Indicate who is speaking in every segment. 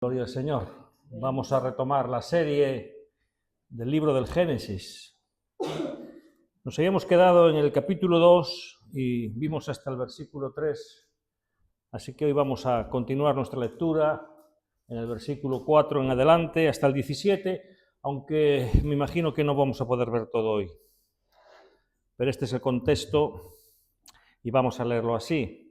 Speaker 1: Gloria al Señor. Vamos a retomar la serie del libro del Génesis. Nos habíamos quedado en el capítulo 2 y vimos hasta el versículo 3, así que hoy vamos a continuar nuestra lectura en el versículo 4 en adelante hasta el 17, aunque me imagino que no vamos a poder ver todo hoy. Pero este es el contexto y vamos a leerlo así.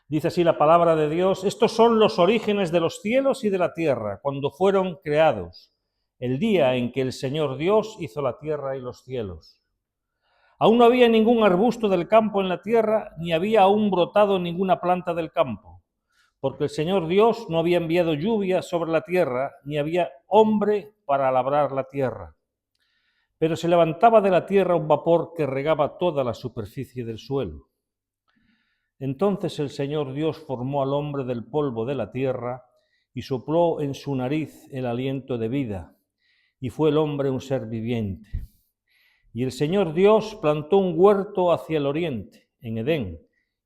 Speaker 1: Dice así la palabra de Dios: estos son los orígenes de los cielos y de la tierra, cuando fueron creados, el día en que el Señor Dios hizo la tierra y los cielos. Aún no había ningún arbusto del campo en la tierra, ni había aún brotado ninguna planta del campo, porque el Señor Dios no había enviado lluvia sobre la tierra, ni había hombre para labrar la tierra. Pero se levantaba de la tierra un vapor que regaba toda la superficie del suelo. Entonces el Señor Dios formó al hombre del polvo de la tierra y sopló en su nariz el aliento de vida, y fue el hombre un ser viviente. Y el Señor Dios plantó un huerto hacia el oriente, en Edén,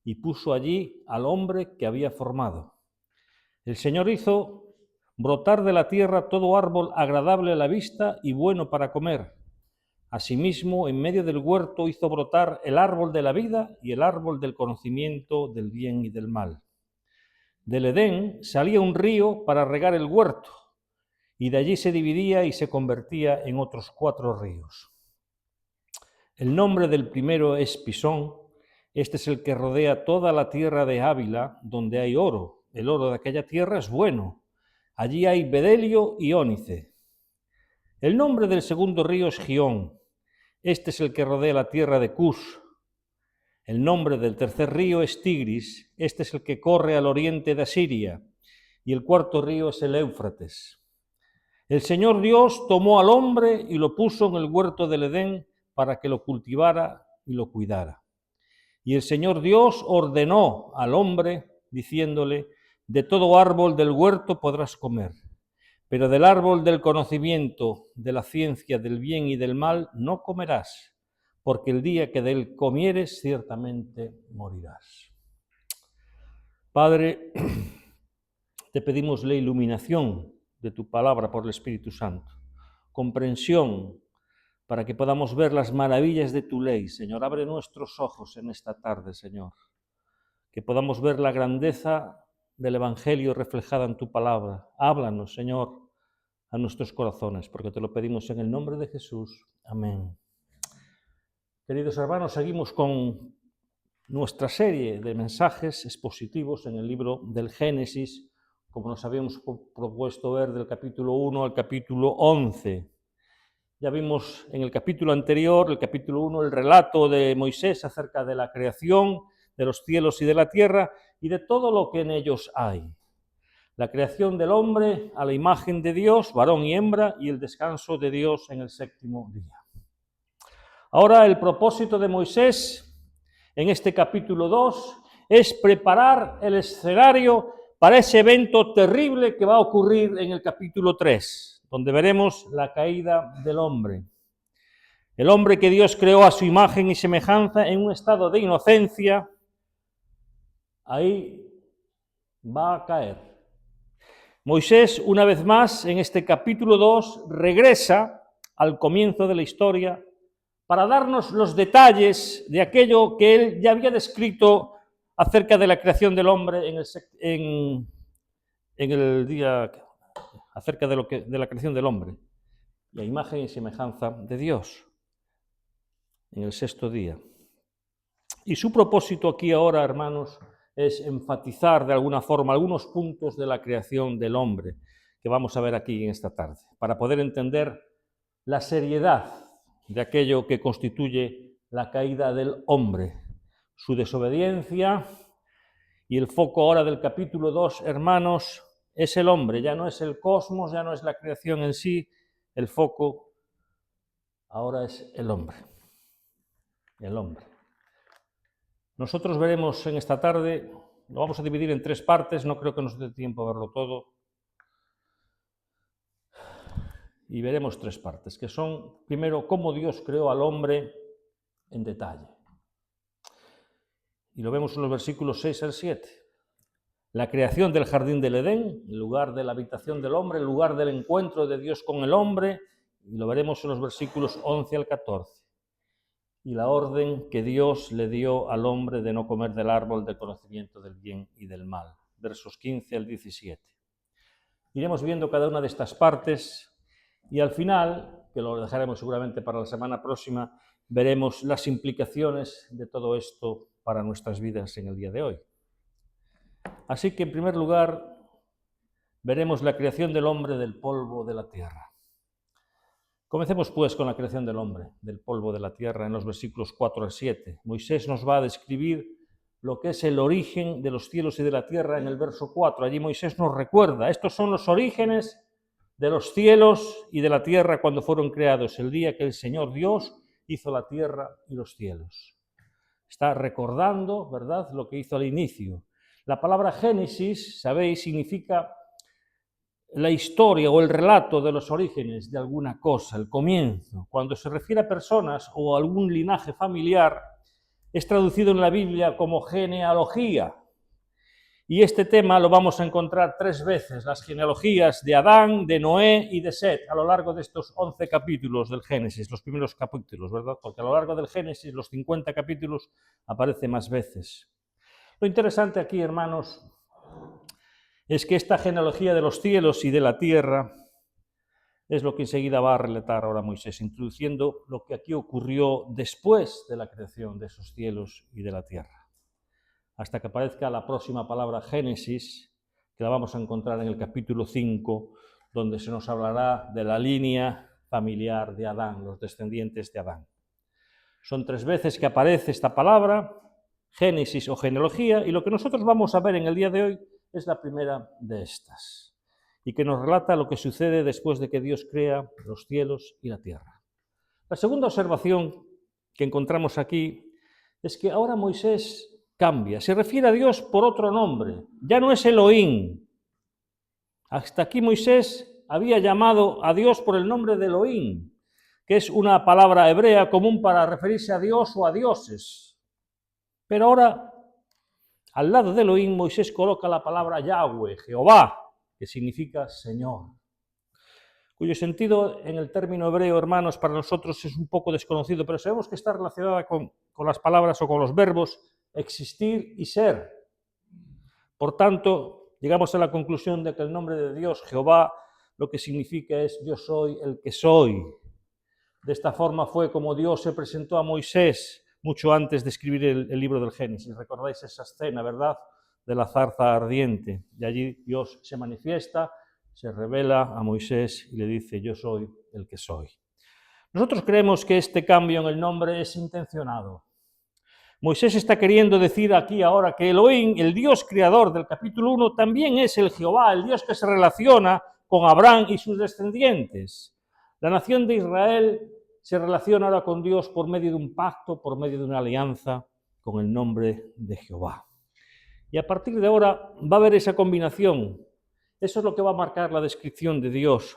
Speaker 1: y puso allí al hombre que había formado. El Señor hizo brotar de la tierra todo árbol agradable a la vista y bueno para comer. Asimismo, en medio del huerto hizo brotar el árbol de la vida y el árbol del conocimiento del bien y del mal. Del Edén salía un río para regar el huerto, y de allí se dividía y se convertía en otros 4 ríos. El nombre del primero es Pisón. Este es el que rodea toda la tierra de Ávila, donde hay oro. El oro de aquella tierra es bueno. Allí hay bedelio y ónice. El nombre del segundo río es Gión. Este es el que rodea la tierra de Cus. El nombre del tercer río es Tigris. Este es el que corre al oriente de Asiria. Y el cuarto río es el Éufrates. El Señor Dios tomó al hombre y lo puso en el huerto del Edén para que lo cultivara y lo cuidara. Y el Señor Dios ordenó al hombre, diciéndole: de todo árbol del huerto podrás comer, pero del árbol del conocimiento, de la ciencia del bien y del mal, no comerás, porque el día que de él comieres, ciertamente morirás. Padre, te pedimos la iluminación de tu palabra por el Espíritu Santo, comprensión para que podamos ver las maravillas de tu ley, Señor. Abre nuestros ojos en esta tarde, Señor, que podamos ver la grandeza del Evangelio reflejada en tu palabra. Háblanos, Señor, a nuestros corazones, porque te lo pedimos en el nombre de Jesús. Amén. Queridos hermanos, seguimos con nuestra serie de mensajes expositivos en el libro del Génesis, como nos habíamos propuesto ver del capítulo 1 al capítulo 11. Ya vimos en el capítulo anterior, el capítulo 1, el relato de Moisés acerca de la creación de los cielos y de la tierra y de todo lo que en ellos hay. La creación del hombre a la imagen de Dios, varón y hembra, y el descanso de Dios en el 7º día. Ahora el propósito de Moisés en este capítulo 2 es preparar el escenario para ese evento terrible que va a ocurrir en el capítulo 3, donde veremos la caída del hombre. El hombre que Dios creó a su imagen y semejanza en un estado de inocencia, ahí va a caer. Moisés, una vez más, en este capítulo 2, regresa al comienzo de la historia para darnos los detalles de aquello que él ya había descrito acerca de la creación del hombre en el día, acerca de la creación del hombre, la imagen y semejanza de Dios, en el 6º día. Y su propósito aquí ahora, hermanos, es enfatizar de alguna forma algunos puntos de la creación del hombre que vamos a ver aquí en esta tarde, para poder entender la seriedad de aquello que constituye la caída del hombre, su desobediencia, y el foco ahora del capítulo 2, hermanos, es el hombre, ya no es el cosmos, ya no es la creación en sí, el foco ahora es el hombre. El hombre. Nosotros veremos en esta tarde, lo vamos a dividir en 3 partes, no creo que nos dé tiempo a verlo todo, y veremos 3 partes, que son, primero, cómo Dios creó al hombre en detalle. Y lo vemos en los versículos 6 al 7. la creación del jardín del Edén, el lugar de la habitación del hombre, el lugar del encuentro de Dios con el hombre, y lo veremos en los versículos 11 al 14. Y la orden que Dios le dio al hombre de no comer del árbol del conocimiento del bien y del mal, versos 15 al 17. Iremos viendo cada una de estas partes y al final, que lo dejaremos seguramente para la semana próxima, veremos las implicaciones de todo esto para nuestras vidas en el día de hoy. Así que, en primer lugar, veremos la creación del hombre del polvo de la tierra. Comencemos, pues, con la creación del hombre, del polvo de la tierra, en los versículos 4 al 7. Moisés nos va a describir lo que es el origen de los cielos y de la tierra en el verso 4. Allí Moisés nos recuerda, estos son los orígenes de los cielos y de la tierra cuando fueron creados, el día que el Señor Dios hizo la tierra y los cielos. Está recordando, ¿verdad?, lo que hizo al inicio. La palabra Génesis, sabéis, significa la historia o el relato de los orígenes de alguna cosa, el comienzo. Cuando se refiere a personas o a algún linaje familiar, es traducido en la Biblia como genealogía. Y este tema lo vamos a encontrar 3 veces, las genealogías de Adán, de Noé y de Set, a lo largo de estos 11 capítulos del Génesis, los primeros capítulos, ¿verdad? Porque a lo largo del Génesis, los 50 capítulos, aparece más veces. Lo interesante aquí, hermanos, es que esta genealogía de los cielos y de la tierra es lo que enseguida va a relatar ahora Moisés, introduciendo lo que aquí ocurrió después de la creación de esos cielos y de la tierra. Hasta que aparezca la próxima palabra Génesis, que la vamos a encontrar en el capítulo 5, donde se nos hablará de la línea familiar de Adán, los descendientes de Adán. Son 3 veces que aparece esta palabra, Génesis o genealogía, y lo que nosotros vamos a ver en el día de hoy es la primera de estas, y que nos relata lo que sucede después de que Dios crea los cielos y la tierra. La segunda observación que encontramos aquí es que ahora Moisés cambia, se refiere a Dios por otro nombre, ya no es Elohim. Hasta aquí Moisés había llamado a Dios por el nombre de Elohim, que es una palabra hebrea común para referirse a Dios o a dioses. Pero ahora, al lado de Elohim, Moisés coloca la palabra Yahweh, Jehová, que significa Señor, cuyo sentido en el término hebreo, hermanos, para nosotros es un poco desconocido, pero sabemos que está relacionada con las palabras o con los verbos existir y ser. Por tanto, llegamos a la conclusión de que el nombre de Dios, Jehová, lo que significa es yo soy el que soy. De esta forma fue como Dios se presentó a Moisés mucho antes de escribir el libro del Génesis. Recordáis esa escena, ¿verdad?, de la zarza ardiente. Y allí Dios se manifiesta, se revela a Moisés y le dice, yo soy el que soy. Nosotros creemos que este cambio en el nombre es intencionado. Moisés está queriendo decir aquí ahora que Elohim, el Dios creador del capítulo 1, también es el Jehová, el Dios que se relaciona con Abraham y sus descendientes. La nación de Israel se relaciona ahora con Dios por medio de un pacto, por medio de una alianza con el nombre de Jehová. Y a partir de ahora va a haber esa combinación. Eso es lo que va a marcar la descripción de Dios,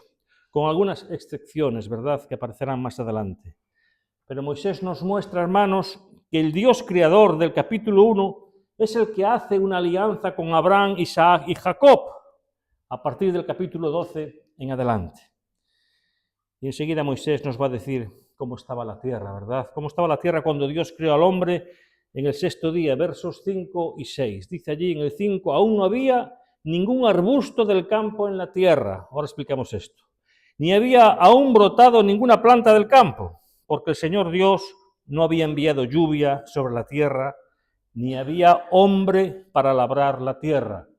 Speaker 1: con algunas excepciones, ¿verdad?, que aparecerán más adelante. Pero Moisés nos muestra, hermanos, que el Dios creador del capítulo 1 es el que hace una alianza con Abraham, Isaac y Jacob, a partir del capítulo 12 en adelante. Y enseguida Moisés nos va a decir cómo estaba la tierra, ¿verdad? Cómo estaba la tierra cuando Dios creó al hombre en el 6º día, versos 5 y 6. Dice allí en el 5, aún no había ningún arbusto del campo en la tierra. Ahora explicamos esto. Ni había aún brotado ninguna planta del campo, porque el Señor Dios no había enviado lluvia sobre la tierra, ni había hombre para labrar la tierra.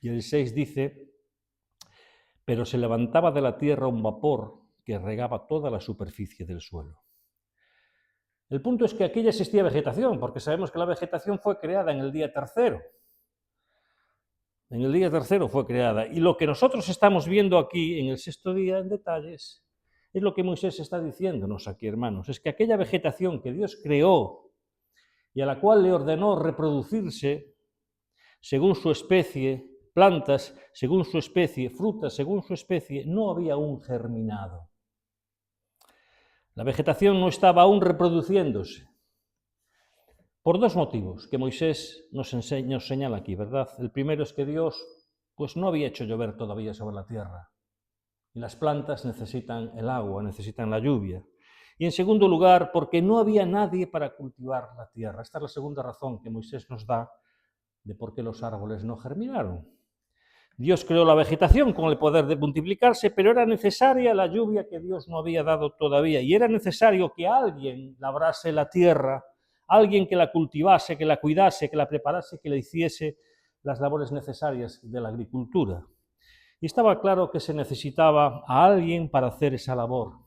Speaker 1: Y el 6 dice, pero se levantaba de la tierra un vapor que regaba toda la superficie del suelo. El punto es que aquí ya existía vegetación, porque sabemos que la vegetación fue creada en el día 3. En el día 3 fue creada. Y lo que nosotros estamos viendo aquí en el 6º día en detalles es lo que Moisés está diciéndonos aquí, hermanos. Es que aquella vegetación que Dios creó y a la cual le ordenó reproducirse según su especie, plantas según su especie, frutas según su especie, no había aún germinado. La vegetación no estaba aún reproduciéndose. Por dos motivos que Moisés nos señala aquí, ¿verdad? El primero es que Dios pues no había hecho llover todavía sobre la tierra. Y las plantas necesitan el agua, necesitan la lluvia. Y en segundo lugar, porque no había nadie para cultivar la tierra. Esta es la segunda razón que Moisés nos da de por qué los árboles no germinaron. Dios creó la vegetación con el poder de multiplicarse, pero era necesaria la lluvia que Dios no había dado todavía. Y era necesario que alguien labrase la tierra, alguien que la cultivase, que la cuidase, que la preparase, que le hiciese las labores necesarias de la agricultura. Y estaba claro que se necesitaba a alguien para hacer esa labor.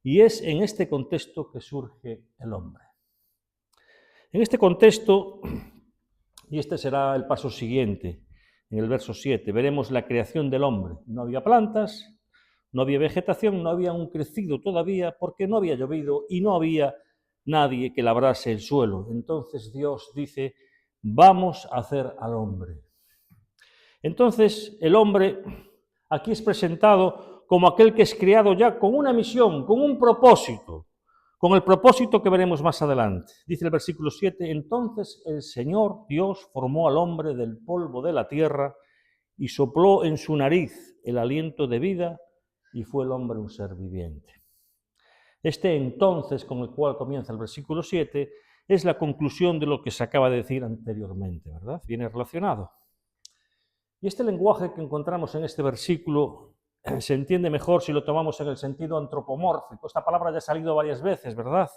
Speaker 1: Y es en este contexto que surge el hombre. En este contexto, y este será el paso siguiente, en el verso 7, veremos la creación del hombre. No había plantas, no había vegetación, no había un crecido todavía porque no había llovido y no había nadie que labrase el suelo. Entonces Dios dice, vamos a hacer al hombre. Entonces el hombre aquí es presentado como aquel que es creado ya con una misión, con un propósito, con el propósito que veremos más adelante. Dice el versículo 7, entonces el Señor Dios formó al hombre del polvo de la tierra y sopló en su nariz el aliento de vida y fue el hombre un ser viviente. Este entonces con el cual comienza el versículo 7 es la conclusión de lo que se acaba de decir anteriormente, ¿verdad? Viene relacionado. Y este lenguaje que encontramos en este versículo se entiende mejor si lo tomamos en el sentido antropomórfico. Esta palabra ya ha salido varias veces, ¿verdad?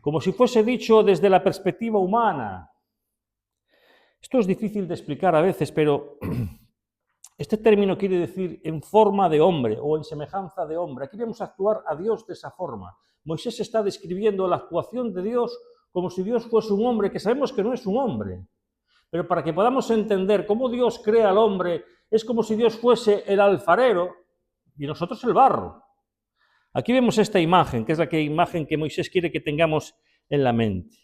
Speaker 1: Como si fuese dicho desde la perspectiva humana. Esto es difícil de explicar a veces, pero este término quiere decir en forma de hombre o en semejanza de hombre. Aquí vamos a actuar a Dios de esa forma. Moisés está describiendo la actuación de Dios como si Dios fuese un hombre, que sabemos que no es un hombre. Pero para que podamos entender cómo Dios crea al hombre, es como si Dios fuese el alfarero y nosotros el barro. Aquí vemos esta imagen, que es la imagen que Moisés quiere que tengamos en la mente.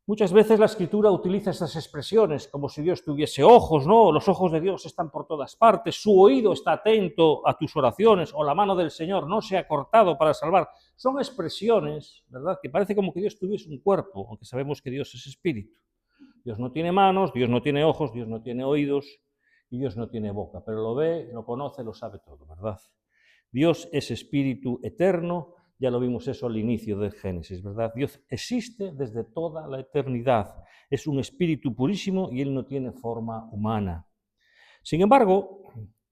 Speaker 1: Muchas veces la Escritura utiliza estas expresiones como si Dios tuviese ojos, ¿no? Los ojos de Dios están por todas partes, su oído está atento a tus oraciones, o la mano del Señor no se ha cortado para salvar. Son expresiones, ¿verdad?, que parece como que Dios tuviese un cuerpo, aunque sabemos que Dios es espíritu. Dios no tiene manos, Dios no tiene ojos, Dios no tiene oídos y Dios no tiene boca, pero lo ve, lo conoce, lo sabe todo, ¿verdad? Dios es espíritu eterno, ya lo vimos eso al inicio del Génesis, ¿verdad? Dios existe desde toda la eternidad, es un espíritu purísimo y Él no tiene forma humana. Sin embargo,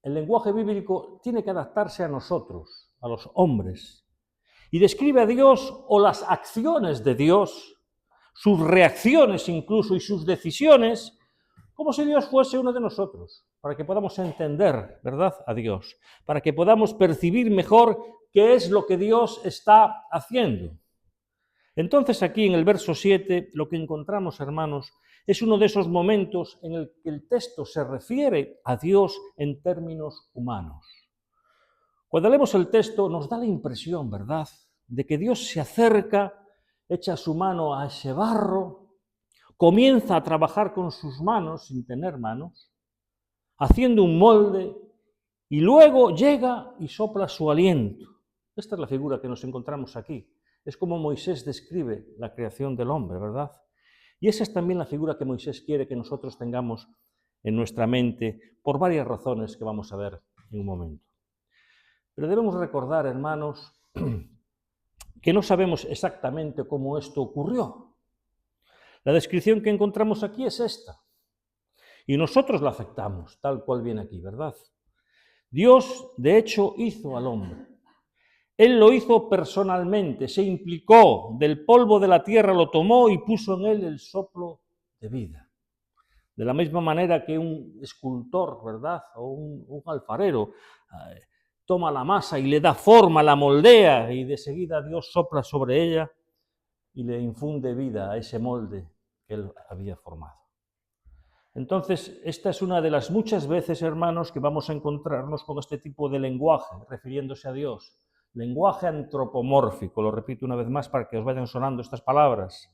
Speaker 1: el lenguaje bíblico tiene que adaptarse a nosotros, a los hombres, y describe a Dios o las acciones de Dios, sus reacciones incluso y sus decisiones, como si Dios fuese uno de nosotros, para que podamos entender, ¿verdad?, a Dios, para que podamos percibir mejor qué es lo que Dios está haciendo. Entonces aquí en el verso 7 lo que encontramos, hermanos, es uno de esos momentos en el que el texto se refiere a Dios en términos humanos. Cuando leemos el texto nos da la impresión, ¿verdad?, de que Dios se acerca, echa su mano a ese barro, comienza a trabajar con sus manos, sin tener manos, haciendo un molde, y luego llega y sopla su aliento. Esta es la figura que nos encontramos aquí. Es como Moisés describe la creación del hombre, ¿verdad? Y esa es también la figura que Moisés quiere que nosotros tengamos en nuestra mente, por varias razones que vamos a ver en un momento. Pero debemos recordar, hermanos, que no sabemos exactamente cómo esto ocurrió. La descripción que encontramos aquí es esta. Y nosotros la aceptamos, tal cual viene aquí, ¿verdad? Dios, de hecho, hizo al hombre. Él lo hizo personalmente, se implicó, del polvo de la tierra lo tomó y puso en él el soplo de vida. De la misma manera que un escultor, ¿verdad?, o un alfarero toma la masa y le da forma, la moldea, y de seguida Dios sopla sobre ella y le infunde vida a ese molde que él había formado. Entonces, esta es una de las muchas veces, hermanos, que vamos a encontrarnos con este tipo de lenguaje, refiriéndose a Dios. Lenguaje antropomórfico, lo repito una vez más para que os vayan sonando estas palabras.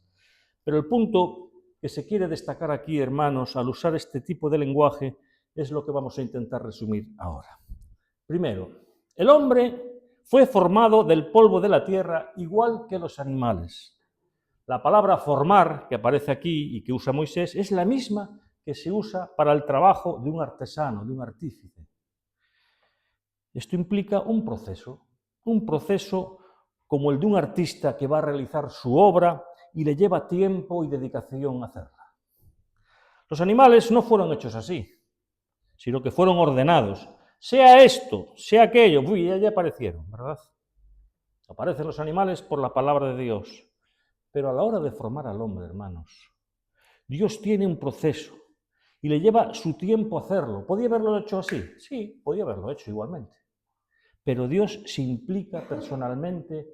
Speaker 1: Pero el punto que se quiere destacar aquí, hermanos, al usar este tipo de lenguaje, es lo que vamos a intentar resumir ahora. Primero, el hombre fue formado del polvo de la tierra igual que los animales. La palabra formar, que aparece aquí y que usa Moisés, es la misma que se usa para el trabajo de un artesano, de un artífice. Esto implica un proceso como el de un artista que va a realizar su obra y le lleva tiempo y dedicación hacerla. Los animales no fueron hechos así, sino que fueron ordenados. Sea esto, sea aquello, ya aparecieron, ¿verdad? Aparecen los animales por la palabra de Dios. Pero a la hora de formar al hombre, hermanos, Dios tiene un proceso y le lleva su tiempo hacerlo. ¿Podía haberlo hecho así? Sí, podía haberlo hecho igualmente. Pero Dios se implica personalmente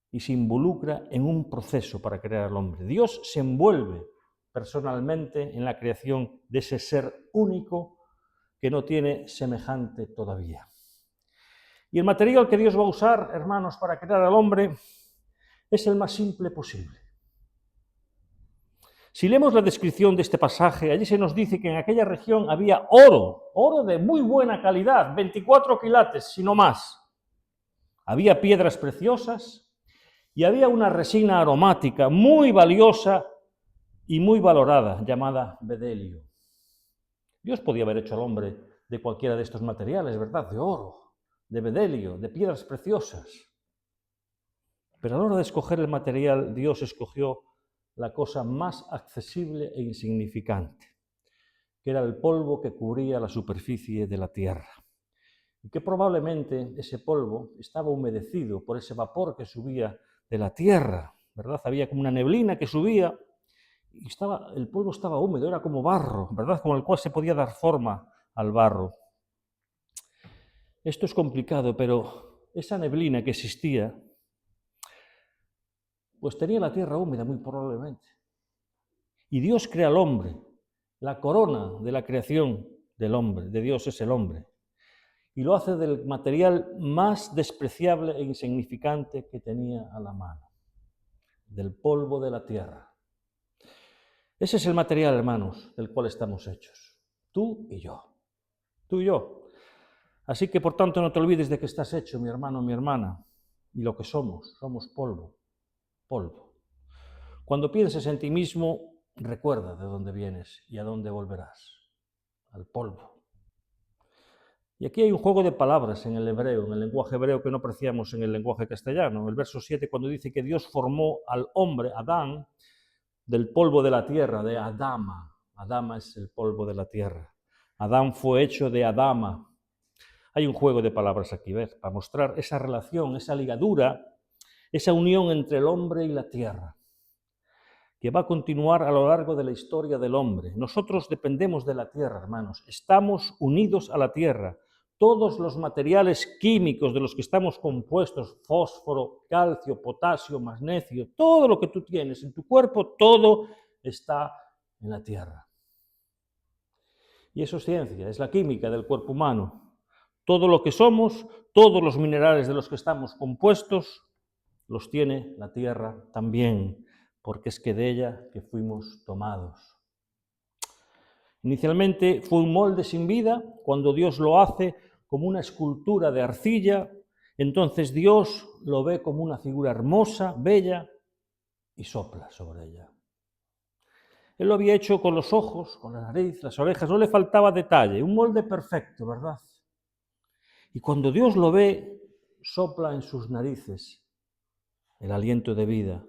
Speaker 1: y se involucra en un proceso para crear al hombre. Dios se envuelve personalmente en la creación de ese ser único que no tiene semejante todavía. Y el material que Dios va a usar, hermanos, para crear al hombre es el más simple posible. Si leemos la descripción de este pasaje, allí se nos dice que en aquella región había oro de muy buena calidad, 24 quilates, si no más. Había piedras preciosas y había una resina aromática muy valiosa y muy valorada, llamada bedelio. Dios podía haber hecho al hombre de cualquiera de estos materiales, ¿verdad? De oro, de bedelio, de piedras preciosas. Pero a la hora de escoger el material, Dios escogió la cosa más accesible e insignificante, que era el polvo que cubría la superficie de la tierra. Y que probablemente ese polvo estaba humedecido por ese vapor que subía de la tierra, ¿verdad? Había como una neblina que subía y el polvo estaba húmedo, era como barro, ¿verdad? Con el cual se podía dar forma al barro. Esto es complicado, pero esa neblina que existía, pues tenía la tierra húmeda muy probablemente. Y Dios crea al hombre. La corona de la creación del hombre, de Dios, es el hombre. Y lo hace del material más despreciable e insignificante que tenía a la mano, del polvo de la tierra. Ese es el material, hermanos, del cual estamos hechos. Tú y yo. Tú y yo. Así que, por tanto, no te olvides de que estás hecho, mi hermano, mi hermana, y lo que somos polvo. Polvo. Cuando pienses en ti mismo, recuerda de dónde vienes y a dónde volverás. Al polvo. Y aquí hay un juego de palabras en el hebreo, en el lenguaje hebreo que no apreciamos en el lenguaje castellano. El verso 7, cuando dice que Dios formó al hombre, Adán, del polvo de la tierra, de Adama. Adama es el polvo de la tierra. Adán fue hecho de Adama. Hay un juego de palabras aquí, ¿ves? Para mostrar esa relación, esa ligadura, esa unión entre el hombre y la tierra, que va a continuar a lo largo de la historia del hombre. Nosotros dependemos de la tierra, hermanos. Estamos unidos a la tierra. Todos los materiales químicos de los que estamos compuestos, fósforo, calcio, potasio, magnesio, todo lo que tú tienes en tu cuerpo, todo está en la tierra. Y eso es ciencia, es la química del cuerpo humano. Todo lo que somos, todos los minerales de los que estamos compuestos, los tiene la tierra también, porque es que de ella que fuimos tomados. Inicialmente fue un molde sin vida. Cuando Dios lo hace como una escultura de arcilla, entonces Dios lo ve como una figura hermosa, bella, y sopla sobre ella. Él lo había hecho con los ojos, con la nariz, las orejas, no le faltaba detalle, un molde perfecto, ¿verdad? Y cuando Dios lo ve, sopla en sus narices el aliento de vida.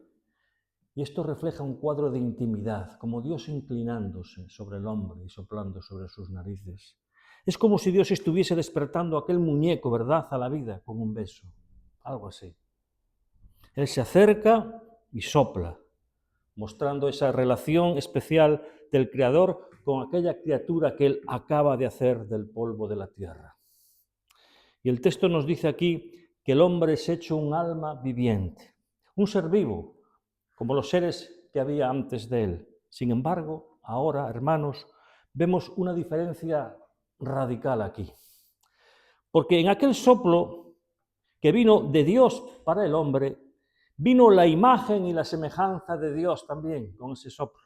Speaker 1: Y esto refleja un cuadro de intimidad, como Dios inclinándose sobre el hombre y soplando sobre sus narices. Es como si Dios estuviese despertando a aquel muñeco, ¿verdad?, a la vida con un beso, algo así. Él se acerca y sopla, mostrando esa relación especial del Creador con aquella criatura que Él acaba de hacer del polvo de la tierra. Y el texto nos dice aquí que el hombre es hecho un alma viviente, un ser vivo, como los seres que había antes de él. Sin embargo, ahora, hermanos, vemos una diferencia radical aquí. Porque en aquel soplo que vino de Dios para el hombre, vino la imagen y la semejanza de Dios también con ese soplo.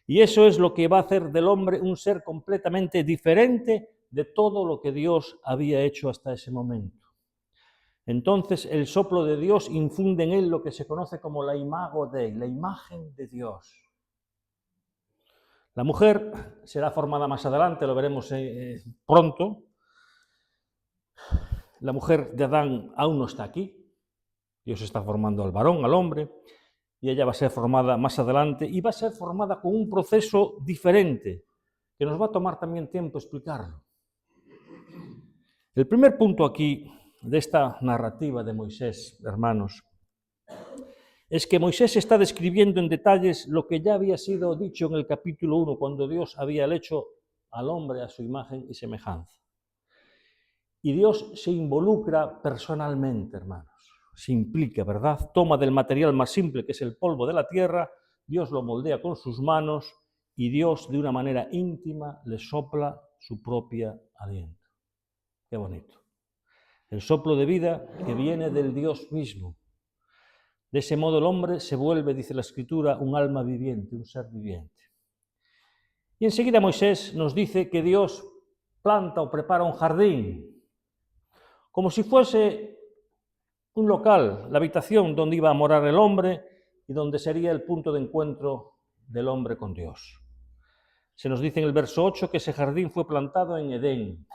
Speaker 1: Y eso es lo que va a hacer del hombre un ser completamente diferente de todo lo que Dios había hecho hasta ese momento. Entonces el soplo de Dios infunde en él lo que se conoce como la imago Dei, la imagen de Dios. La mujer será formada más adelante, lo veremos pronto. La mujer de Adán aún no está aquí. Dios está formando al varón, al hombre, y ella va a ser formada más adelante y va a ser formada con un proceso diferente, que nos va a tomar también tiempo explicarlo. El primer punto aquí de esta narrativa de Moisés, hermanos, es que Moisés está describiendo en detalles lo que ya había sido dicho en el capítulo 1, cuando Dios había hecho al hombre a su imagen y semejanza. Y Dios se involucra personalmente, hermanos, se implica, ¿verdad? Toma del material más simple, que es el polvo de la tierra, Dios lo moldea con sus manos y Dios de una manera íntima le sopla su propia aliento. Qué bonito. El soplo de vida que viene del Dios mismo. De ese modo el hombre se vuelve, dice la Escritura, un alma viviente, un ser viviente. Y enseguida Moisés nos dice que Dios planta o prepara un jardín, como si fuese un local, la habitación donde iba a morar el hombre y donde sería el punto de encuentro del hombre con Dios. Se nos dice en el verso 8 que ese jardín fue plantado en Edén.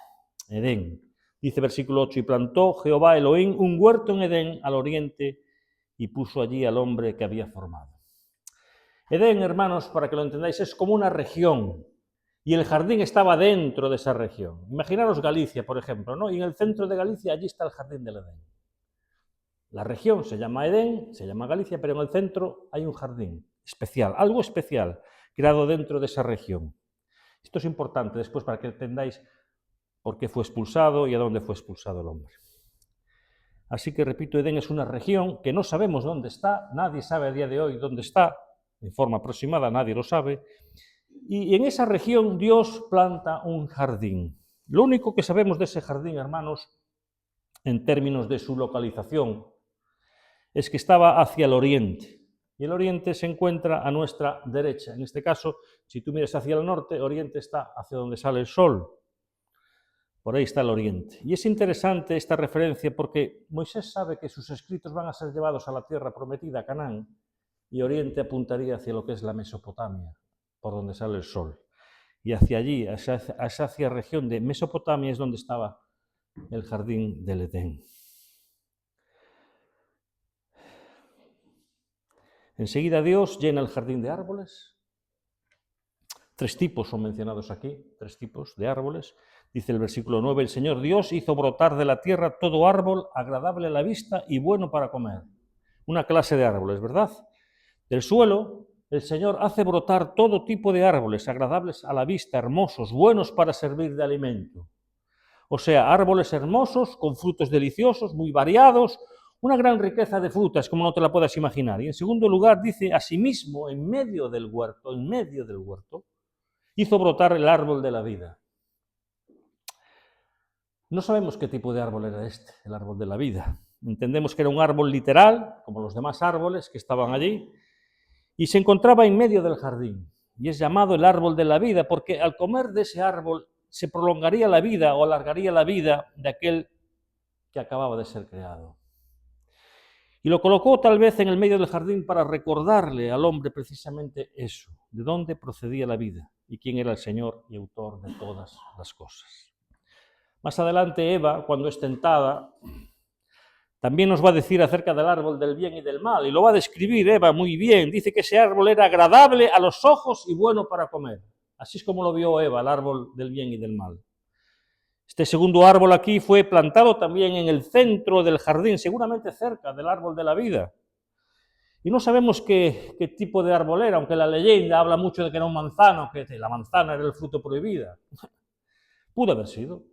Speaker 1: Edén. Dice versículo 8, y plantó Jehová Elohim un huerto en Edén al oriente y puso allí al hombre que había formado. Edén, hermanos, para que lo entendáis, es como una región y el jardín estaba dentro de esa región. Imaginaros Galicia, por ejemplo, ¿no? Y en el centro de Galicia allí está el jardín del Edén. La región se llama Edén, se llama Galicia, pero en el centro hay un jardín especial, algo especial, creado dentro de esa región. Esto es importante después para que entendáis por qué fue expulsado y a dónde fue expulsado el hombre. Así que, repito, Edén es una región que no sabemos dónde está, nadie sabe a día de hoy dónde está, en forma aproximada nadie lo sabe, y en esa región Dios planta un jardín. Lo único que sabemos de ese jardín, hermanos, en términos de su localización, es que estaba hacia el oriente, y el oriente se encuentra a nuestra derecha. En este caso, si tú miras hacia el norte, oriente está hacia donde sale el sol. Por ahí está el oriente. Y es interesante esta referencia porque Moisés sabe que sus escritos van a ser llevados a la tierra prometida, Canaán, y oriente apuntaría hacia lo que es la Mesopotamia, por donde sale el sol. Y hacia allí, hacia región de Mesopotamia, es donde estaba el jardín del Edén. Enseguida Dios llena el jardín de árboles. 3 tipos son mencionados aquí, 3 tipos de árboles. Dice el versículo 9, el Señor Dios hizo brotar de la tierra todo árbol agradable a la vista y bueno para comer. Una clase de árboles, ¿verdad? Del suelo, el Señor hace brotar todo tipo de árboles agradables a la vista, hermosos, buenos para servir de alimento. O sea, árboles hermosos, con frutos deliciosos, muy variados, una gran riqueza de frutas, como no te la puedas imaginar. Y en segundo lugar, dice, asimismo, en medio del huerto, hizo brotar el árbol de la vida. No sabemos qué tipo de árbol era este, el árbol de la vida. Entendemos que era un árbol literal, como los demás árboles que estaban allí, y se encontraba en medio del jardín. Y es llamado el árbol de la vida porque al comer de ese árbol se prolongaría la vida o alargaría la vida de aquel que acababa de ser creado. Y lo colocó tal vez en el medio del jardín para recordarle al hombre precisamente eso, de dónde procedía la vida y quién era el Señor y autor de todas las cosas. Más adelante Eva, cuando es tentada, también nos va a decir acerca del árbol del bien y del mal, y lo va a describir Eva muy bien. Dice que ese árbol era agradable a los ojos y bueno para comer. Así es como lo vio Eva, el árbol del bien y del mal. Este segundo árbol aquí fue plantado también en el centro del jardín, seguramente cerca del árbol de la vida. Y no sabemos qué tipo de árbol era, aunque la leyenda habla mucho de que era un manzano, que la manzana era el fruto prohibido. Pudo haber sido,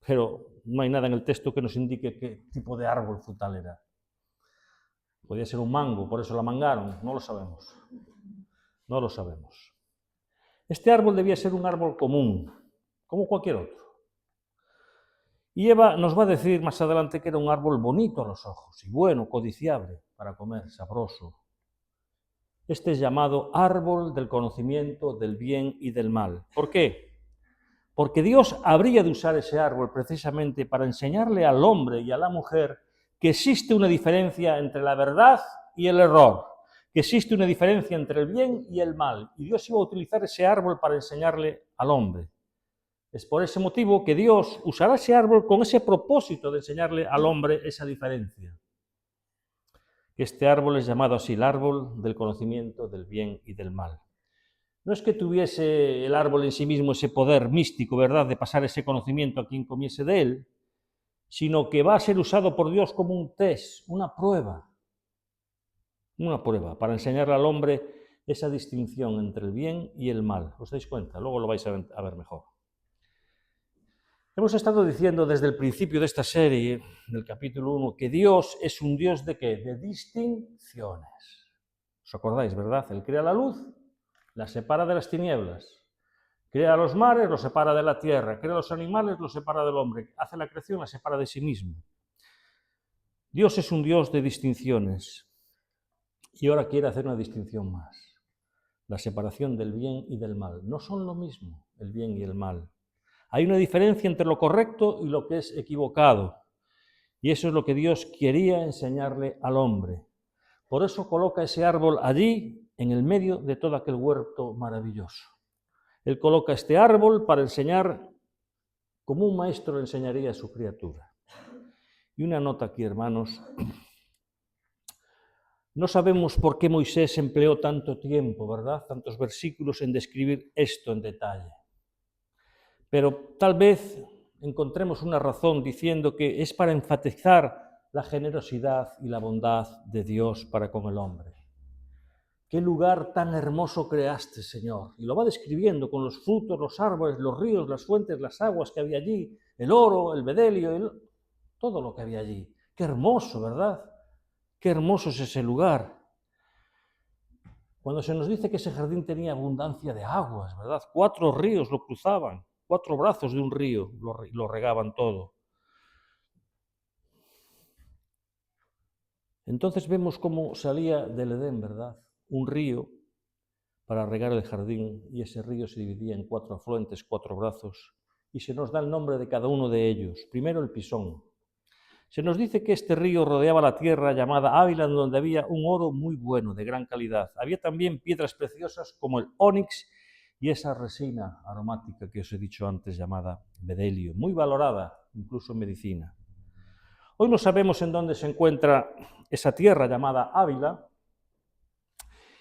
Speaker 1: pero no hay nada en el texto que nos indique qué tipo de árbol frutal era. Podía ser un mango, por eso la mangaron, no lo sabemos. No lo sabemos. Este árbol debía ser un árbol común, como cualquier otro. Y Eva nos va a decir más adelante que era un árbol bonito a los ojos, y bueno, codiciable para comer, sabroso. Este es llamado árbol del conocimiento del bien y del mal. ¿Por qué? Porque Dios habría de usar ese árbol precisamente para enseñarle al hombre y a la mujer que existe una diferencia entre la verdad y el error, que existe una diferencia entre el bien y el mal, y Dios iba a utilizar ese árbol para enseñarle al hombre. Es por ese motivo que Dios usará ese árbol con ese propósito de enseñarle al hombre esa diferencia. Este árbol es llamado así, el árbol del conocimiento del bien y del mal. No es que tuviese el árbol en sí mismo ese poder místico, ¿verdad?, de pasar ese conocimiento a quien comiese de él, sino que va a ser usado por Dios como un test, una prueba para enseñarle al hombre esa distinción entre el bien y el mal. ¿Os dais cuenta? Luego lo vais a ver mejor. Hemos estado diciendo desde el principio de esta serie, del capítulo 1, que Dios es un Dios ¿de qué? De distinciones. ¿Os acordáis, verdad? Él crea la luz, la separa de las tinieblas. Crea los mares, los separa de la tierra. Crea los animales, los separa del hombre. Hace la creación, la separa de sí mismo. Dios es un Dios de distinciones. Y ahora quiere hacer una distinción más. La separación del bien y del mal. No son lo mismo, el bien y el mal. Hay una diferencia entre lo correcto y lo que es equivocado. Y eso es lo que Dios quería enseñarle al hombre. Por eso coloca ese árbol allí, en el medio de todo aquel huerto maravilloso. Él coloca este árbol para enseñar como un maestro enseñaría a su criatura. Y una nota aquí, hermanos. No sabemos por qué Moisés empleó tanto tiempo, ¿verdad?, tantos versículos en describir esto en detalle. Pero tal vez encontremos una razón diciendo que es para enfatizar la generosidad y la bondad de Dios para con el hombre. ¡Qué lugar tan hermoso creaste, Señor! Y lo va describiendo con los frutos, los árboles, los ríos, las fuentes, las aguas que había allí, el oro, el bedelio, todo lo que había allí. ¡Qué hermoso!, ¿verdad? ¡Qué hermoso es ese lugar! Cuando se nos dice que ese jardín tenía abundancia de aguas, ¿verdad? 4 ríos lo cruzaban, 4 brazos de un río lo regaban todo. Entonces vemos cómo salía del Edén, ¿verdad?, un río para regar el jardín, y ese río se dividía en 4 afluentes, 4 brazos, y se nos da el nombre de cada uno de ellos. Primero el Pisón. Se nos dice que este río rodeaba la tierra llamada Ávila, donde había un oro muy bueno, de gran calidad. Había también piedras preciosas como el ónix y esa resina aromática que os he dicho antes llamada bedelio, muy valorada incluso en medicina. Hoy no sabemos en dónde se encuentra esa tierra llamada Ávila,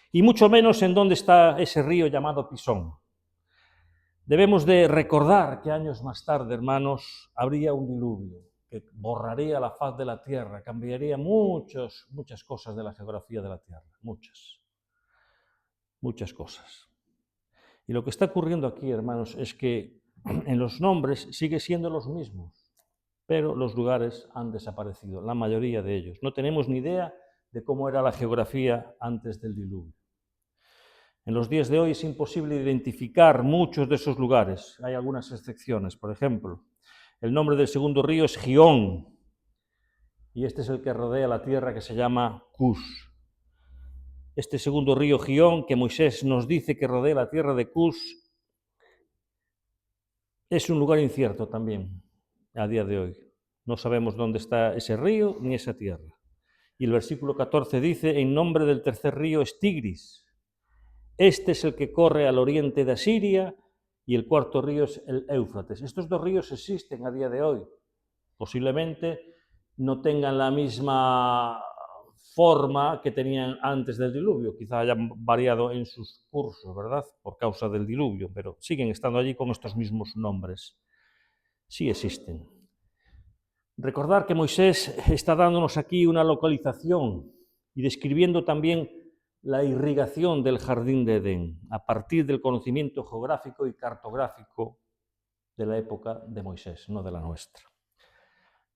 Speaker 1: y mucho menos en dónde está ese río llamado Pisón. Debemos de recordar que años más tarde, hermanos, habría un diluvio que borraría la faz de la tierra, cambiaría muchas cosas de la geografía de la tierra, muchas cosas. Y lo que está ocurriendo aquí, hermanos, es que en los nombres sigue siendo los mismos, pero los lugares han desaparecido, la mayoría de ellos. No tenemos ni idea de cómo era la geografía antes del diluvio. En los días de hoy es imposible identificar muchos de esos lugares. Hay algunas excepciones. Por ejemplo, el nombre del segundo río es Gihón, y este es el que rodea la tierra, que se llama Cus. Este segundo río Gihón, que Moisés nos dice que rodea la tierra de Cus, es un lugar incierto también a día de hoy. No sabemos dónde está ese río ni esa tierra. Y el versículo 14 dice: en nombre del tercer río es Tigris. Este es el que corre al oriente de Asiria, y el cuarto río es el Éufrates. Estos 2 ríos existen a día de hoy. Posiblemente no tengan la misma forma que tenían antes del diluvio. Quizá hayan variado en sus cursos, ¿verdad?, por causa del diluvio, pero siguen estando allí con estos mismos nombres. Sí existen. Recordar que Moisés está dándonos aquí una localización y describiendo también la irrigación del jardín de Edén, a partir del conocimiento geográfico y cartográfico de la época de Moisés, no de la nuestra.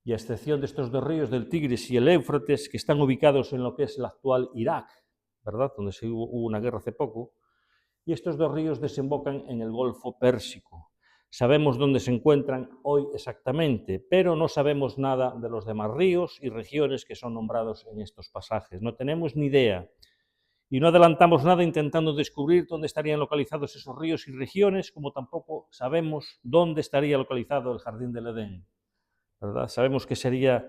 Speaker 1: Y a excepción de estos 2 ríos, del Tigris y el Éufrates, que están ubicados en lo que es el actual Irak, ¿verdad?, donde hubo una guerra hace poco, y estos 2 ríos desembocan en el Golfo Pérsico. Sabemos dónde se encuentran hoy exactamente, pero no sabemos nada de los demás ríos y regiones que son nombrados en estos pasajes. No tenemos ni idea. Y no adelantamos nada intentando descubrir dónde estarían localizados esos ríos y regiones, como tampoco sabemos dónde estaría localizado el jardín del Edén, ¿verdad? Sabemos que sería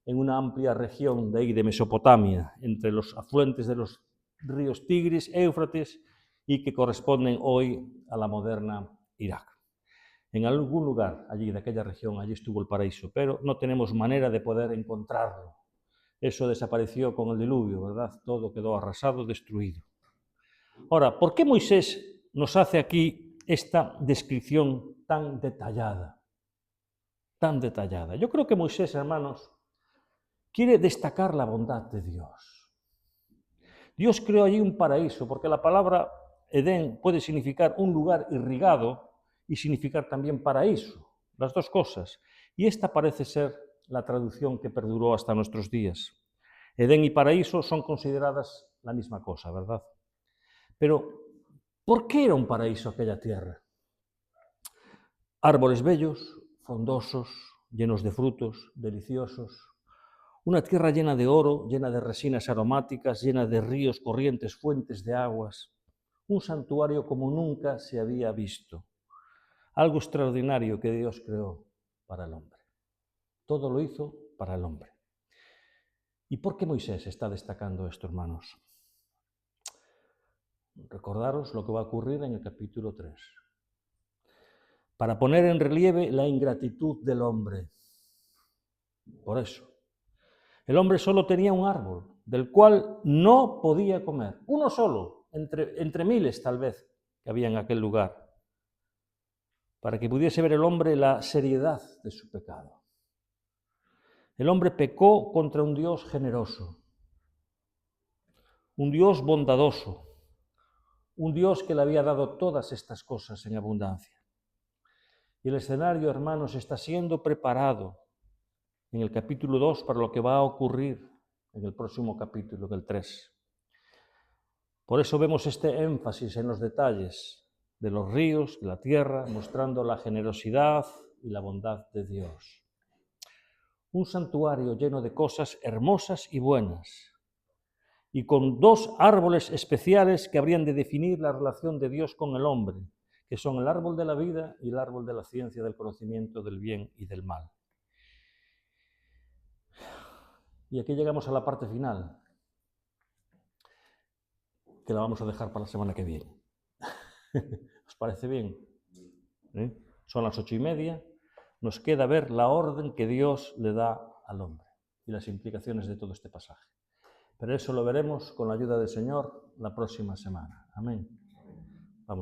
Speaker 1: en una amplia región de ahí, de Mesopotamia, entre los afluentes de los ríos Tigris, Éufrates, y que corresponden hoy a la moderna Irak. En algún lugar allí, de aquella región, allí estuvo el paraíso, pero no tenemos manera de poder encontrarlo. Eso desapareció con el diluvio, ¿verdad? Todo quedó arrasado, destruido. Ahora, ¿por qué Moisés nos hace aquí esta descripción tan detallada? Tan detallada. Yo creo que Moisés, hermanos, quiere destacar la bondad de Dios. Dios creó allí un paraíso, porque la palabra Edén puede significar un lugar irrigado y significar también paraíso, las dos cosas. Y esta parece ser la traducción que perduró hasta nuestros días. Edén y paraíso son consideradas la misma cosa, ¿verdad? Pero, ¿por qué era un paraíso aquella tierra? Árboles bellos, frondosos, llenos de frutos, deliciosos. Una tierra llena de oro, llena de resinas aromáticas, llena de ríos, corrientes, fuentes de aguas. Un santuario como nunca se había visto. Algo extraordinario que Dios creó para el hombre. Todo lo hizo para el hombre. ¿Y por qué Moisés está destacando esto, hermanos? Recordaros lo que va a ocurrir en el capítulo 3. Para poner en relieve la ingratitud del hombre. Por eso. El hombre solo tenía un árbol, del cual no podía comer. Uno solo, entre miles tal vez, que había en aquel lugar. Para que pudiese ver el hombre la seriedad de su pecado. El hombre pecó contra un Dios generoso. Un Dios bondadoso. Un Dios que le había dado todas estas cosas en abundancia. Y el escenario, hermanos, está siendo preparado en el capítulo 2 para lo que va a ocurrir en el próximo capítulo, en el 3. Por eso vemos este énfasis en los detalles de los ríos, de la tierra, mostrando la generosidad y la bondad de Dios. Un santuario lleno de cosas hermosas y buenas, y con dos árboles especiales que habrían de definir la relación de Dios con el hombre, que son el árbol de la vida y el árbol de la ciencia del conocimiento del bien y del mal. Y aquí llegamos a la parte final, que la vamos a dejar para la semana que viene. ¿Os parece bien? Son las 8:30. Nos queda ver la orden que Dios le da al hombre y las implicaciones de todo este pasaje. Pero eso lo veremos con la ayuda del Señor la próxima semana. Amén.